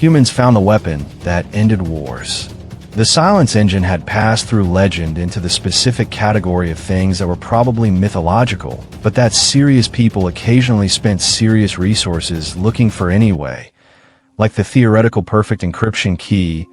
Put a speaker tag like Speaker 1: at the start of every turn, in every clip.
Speaker 1: Humans found the weapon that ended wars. The Silence Engine had passed through legend into the specific category of things that were probably mythological, but that serious people occasionally spent serious resources looking for anyway, like the theoretical perfect encryption key,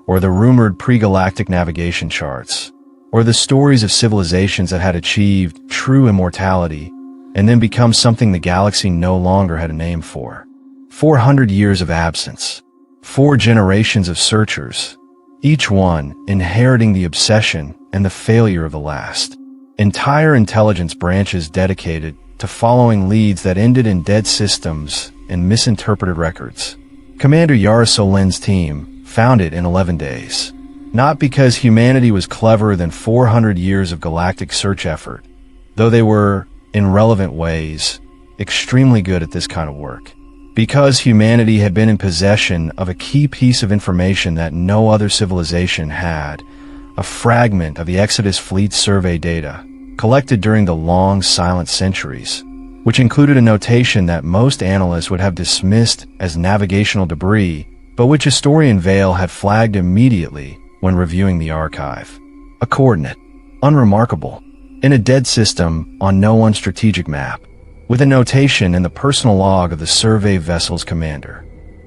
Speaker 1: or the rumored pre-galactic navigation charts, or the stories of civilizations that had achieved true immortality and then become something the galaxy no longer had a name for. 400 years of absence. 4 generations of searchers, each one inheriting the obsession and the failure of the last. Entire intelligence branches dedicated to following leads that ended in dead systems and misinterpreted records. Commander Yara Solin's team found it in 11 days. Not because humanity was cleverer than 400 years of galactic search effort, though they were, in relevant ways, extremely good at this kind of work. Because humanity had been in possession of a key piece of information that no other civilization had, a fragment of the Exodus Fleet survey data, collected during the long silent centuries, which included a notation that most analysts would have dismissed as navigational debris, but which historian Vale had flagged immediately when reviewing the archive. A coordinate, unremarkable, in a dead system on no one's strategic map, with a notation in the personal log of the survey vessel's commander.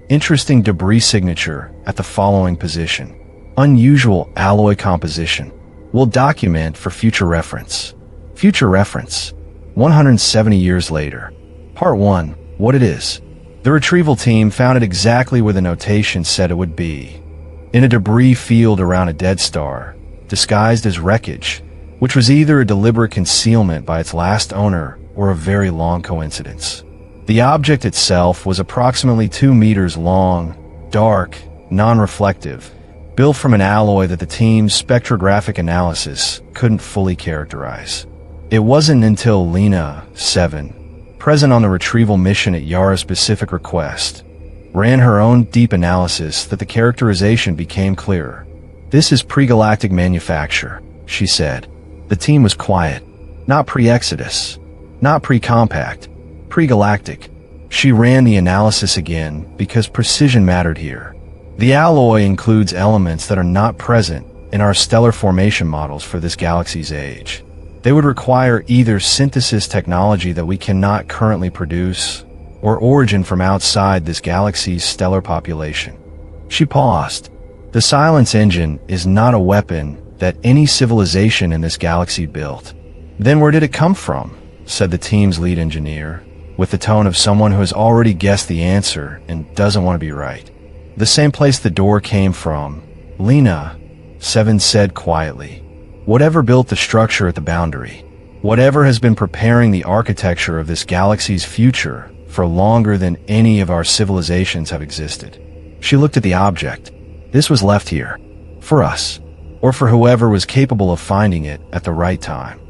Speaker 1: Interesting debris signature at the following position. Unusual alloy composition. Will document for future reference. Future reference. 170 years later. Part 1. What it is. The retrieval team found it exactly where the notation said it would be. In a debris field around a dead star, disguised as wreckage, which was either a deliberate concealment by its last owner or a very long coincidence. The object itself was approximately 2 meters long, dark, non-reflective, built from an alloy that the team's spectrographic analysis couldn't fully characterize. It wasn't until Lena, 7, present on the retrieval mission at Yara's specific request, ran her own deep analysis that the characterization became clearer. This is pre-galactic manufacture, she said. The team was quiet. Not pre-Exodus. Not pre-compact. Pre-galactic. She ran the analysis again because precision mattered here. The alloy includes elements that are not present in our stellar formation models for this galaxy's age. They would require either synthesis technology that we cannot currently produce, or origin from outside this galaxy's stellar population. She paused. The Silence Engine is not a weapon that any civilization in this galaxy built. Then where did it come from? Said the team's lead engineer, with the tone of someone who has already guessed the answer and doesn't want to be right. The same place the door came from. Lena, 7 said quietly. Whatever built the structure at the boundary. Whatever has been preparing the architecture of this galaxy's future for longer than any of our civilizations have existed. She looked at the object. This was left here. For us. Or for whoever was capable of finding it at the right time.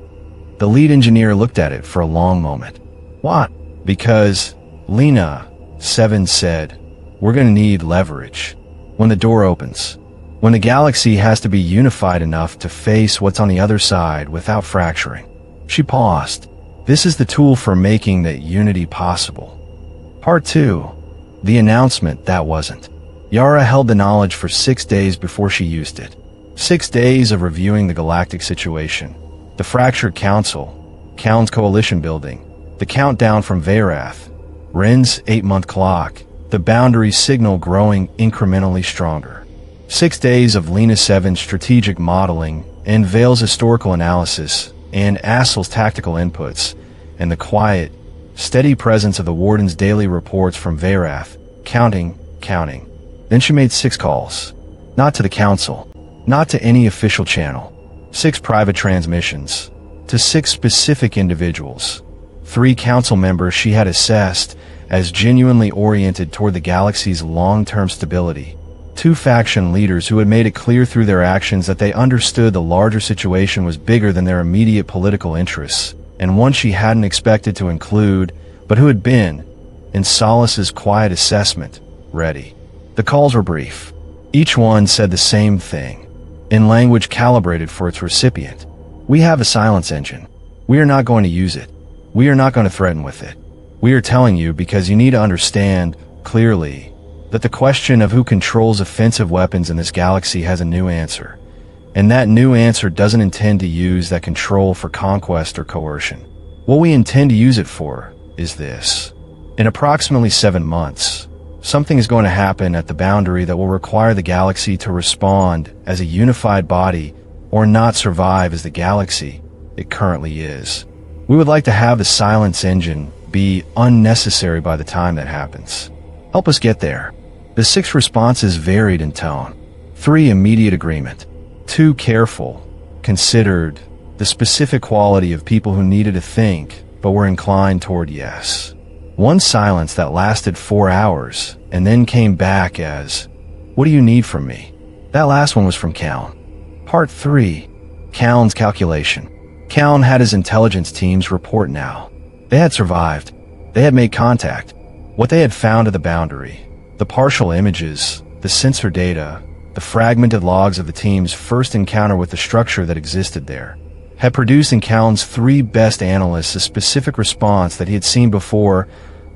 Speaker 1: The lead engineer looked at it for a long moment. What? Because, Lena, 7 said, we're going to need leverage. When the door opens. When the galaxy has to be unified enough to face what's on the other side without fracturing. She paused. This is the tool for making that unity possible. Part 2. The announcement that wasn't. Yara held the knowledge for 6 days before she used it. 6 days of reviewing the galactic situation. The fractured council, Kaun's coalition building, the countdown from Veyrath, Ren's 8-month clock, the boundary signal growing incrementally stronger. 6 days of Lena 7's strategic modeling and Vale's historical analysis and Assel's tactical inputs, and the quiet, steady presence of the Warden's daily reports from Veyrath, counting. Then she made 6 calls. Not to the council, not to any official channel. 6 private transmissions, to 6 specific individuals. 3 council members she had assessed as genuinely oriented toward the galaxy's long-term stability. 2 faction leaders who had made it clear through their actions that they understood the larger situation was bigger than their immediate political interests, and one she hadn't expected to include, but who had been, in Solace's quiet assessment, ready. The calls were brief. Each one said the same thing, in language calibrated for its recipient. We have a silence engine. We are not going to use it. We are not going to threaten with it. We are telling you because you need to understand, clearly, that the question of who controls offensive weapons in this galaxy has a new answer, and that new answer doesn't intend to use that control for conquest or coercion. What we intend to use it for is this. In approximately 7 months, something is going to happen at the boundary that will require the galaxy to respond as a unified body or not survive as the galaxy it currently is. We would like to have the silence engine be unnecessary by the time that happens. Help us get there. The 6 responses varied in tone. 3 immediate agreement. 2 careful, considered, the specific quality of people who needed to think but were inclined toward yes. 1 silence that lasted 4 hours and then came back as, "What do you need from me?" That last one was from Callan. Part 3. Callan's calculation. Callan had his intelligence teams report now. They had survived. They had made contact. What they had found at the boundary, the partial images, the sensor data, the fragmented logs of the team's first encounter with the structure that existed there, had produced in Callan's 3 best analysts a specific response that he had seen before,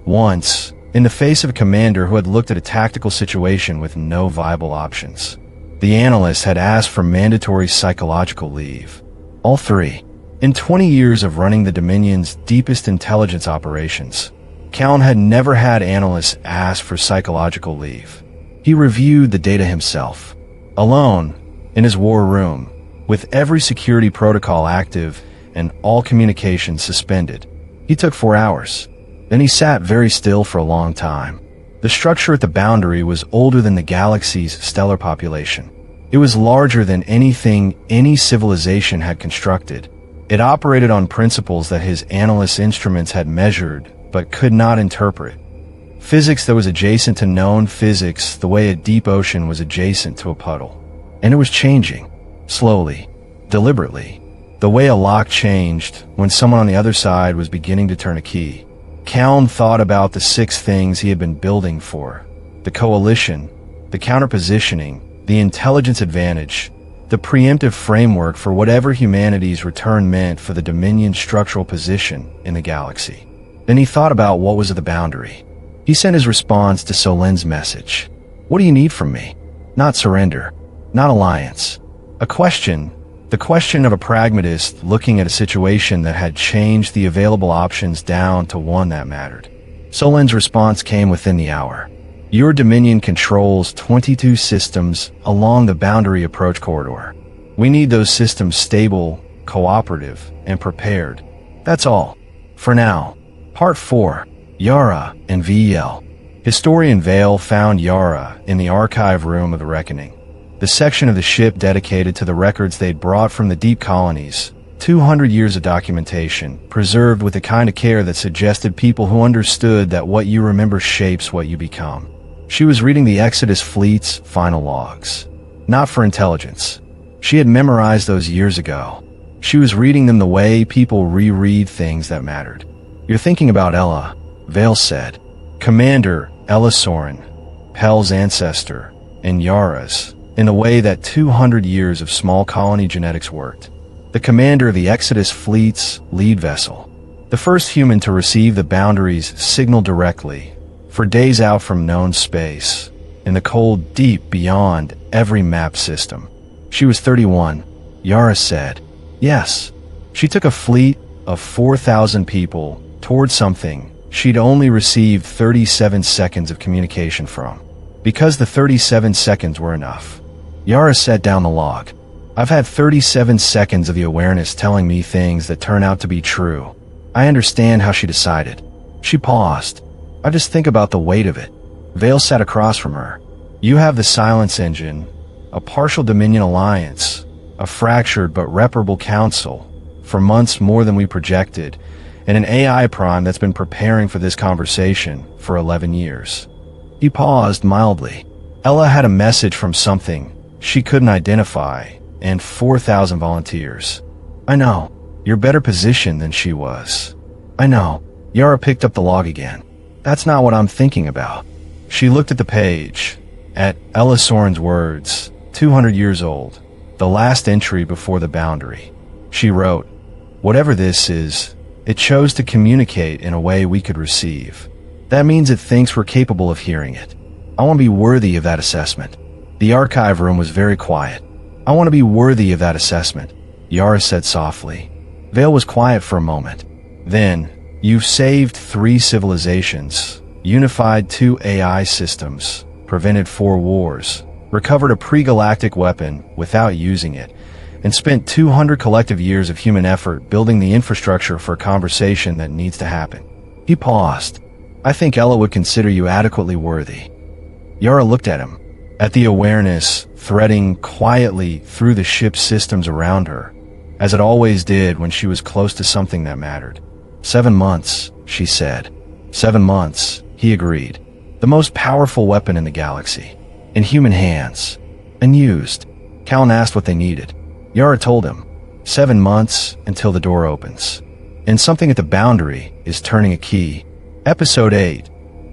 Speaker 1: once, in the face of a commander who had looked at a tactical situation with no viable options. The analyst had asked for mandatory psychological leave. All 3. In 20 years of running the Dominion's deepest intelligence operations, Callan had never had analysts ask for psychological leave. He reviewed the data himself, alone, in his war room, with every security protocol active and all communications suspended. He took 4 hours. Then he sat very still for a long time. The structure at the boundary was older than the galaxy's stellar population. It was larger than anything any civilization had constructed. It operated on principles that his analyst's instruments had measured but could not interpret. Physics that was adjacent to known physics the way a deep ocean was adjacent to a puddle. And it was changing, slowly, deliberately, the way a lock changed when someone on the other side was beginning to turn a key. Callan thought about the 6 things he had been building for: the coalition, the counterpositioning, the intelligence advantage, the preemptive framework for whatever humanity's return meant for the Dominion's structural position in the galaxy. Then he thought about what was at the boundary. He sent his response to Solen's message. "What do you need from me?" Not surrender, not alliance. A question, the question of a pragmatist looking at a situation that had changed the available options down to one that mattered. Solen's response came within the hour. "Your Dominion controls 22 systems along the boundary approach corridor. We need those systems stable, cooperative, and prepared. That's all. For now." Part 4. Yara and VL. Historian Vale found Yara in the archive room of the Reckoning, the section of the ship dedicated to the records they'd brought from the deep colonies. 200 years of documentation, preserved with the kind of care that suggested people who understood that what you remember shapes what you become. She was reading the Exodus fleet's final logs. Not for intelligence. She had memorized those years ago. She was reading them the way people reread things that mattered. "You're thinking about Ella," Vale said. "Commander Ella Soren, Pel's ancestor, and Yara's, in the way that 200 years of small colony genetics worked. The commander of the Exodus fleet's lead vessel. The first human to receive the boundary's signal directly, for days out from known space, in the cold deep beyond every map system. She was 31, Yara said. Yes, she took a fleet of 4,000 people toward something she'd only received 37 seconds of communication from. Because the 37 seconds were enough. Yara set down the log. I've had 37 seconds of the awareness telling me things that turn out to be true. I understand how she decided. She paused. I just think about the weight of it. Vale sat across from her. You have the silence engine, a partial Dominion alliance, a fractured but reparable council, for months more than we projected, and an AI prime that's been preparing for this conversation for 11 years. He paused mildly. Ella had a message from something she couldn't identify, and 4,000 volunteers. I know. You're better positioned than she was. I know. Yara picked up the log again. That's not what I'm thinking about. She looked at the page, at Ella Soren's words, 200 years old, the last entry before the boundary. She wrote, whatever this is, it chose to communicate in a way we could receive. That means it thinks we're capable of hearing it. I want to be worthy of that assessment. The archive room was very quiet. I want to be worthy of that assessment, Yara said softly. Vale was quiet for a moment. Then, you've saved 3 civilizations, unified 2 AI systems, prevented 4 wars, recovered a pre-galactic weapon without using it, and spent 200 collective years of human effort building the infrastructure for a conversation that needs to happen. He paused. I think Ella would consider you adequately worthy. Yara looked at him, at the awareness threading quietly through the ship's systems around her, as it always did when she was close to something that mattered. 7 months, she said. 7 months, he agreed. The most powerful weapon in the galaxy. In human hands. Unused. Callan asked what they needed. Yara told him. 7 months until the door opens. And something at the boundary is turning a key. Episode 8.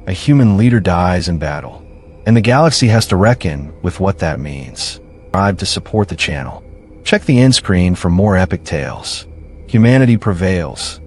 Speaker 1: A human leader dies in battle. And the galaxy has to reckon with what that means. Subscribe to support the channel. Check the end screen for more epic tales. Humanity prevails.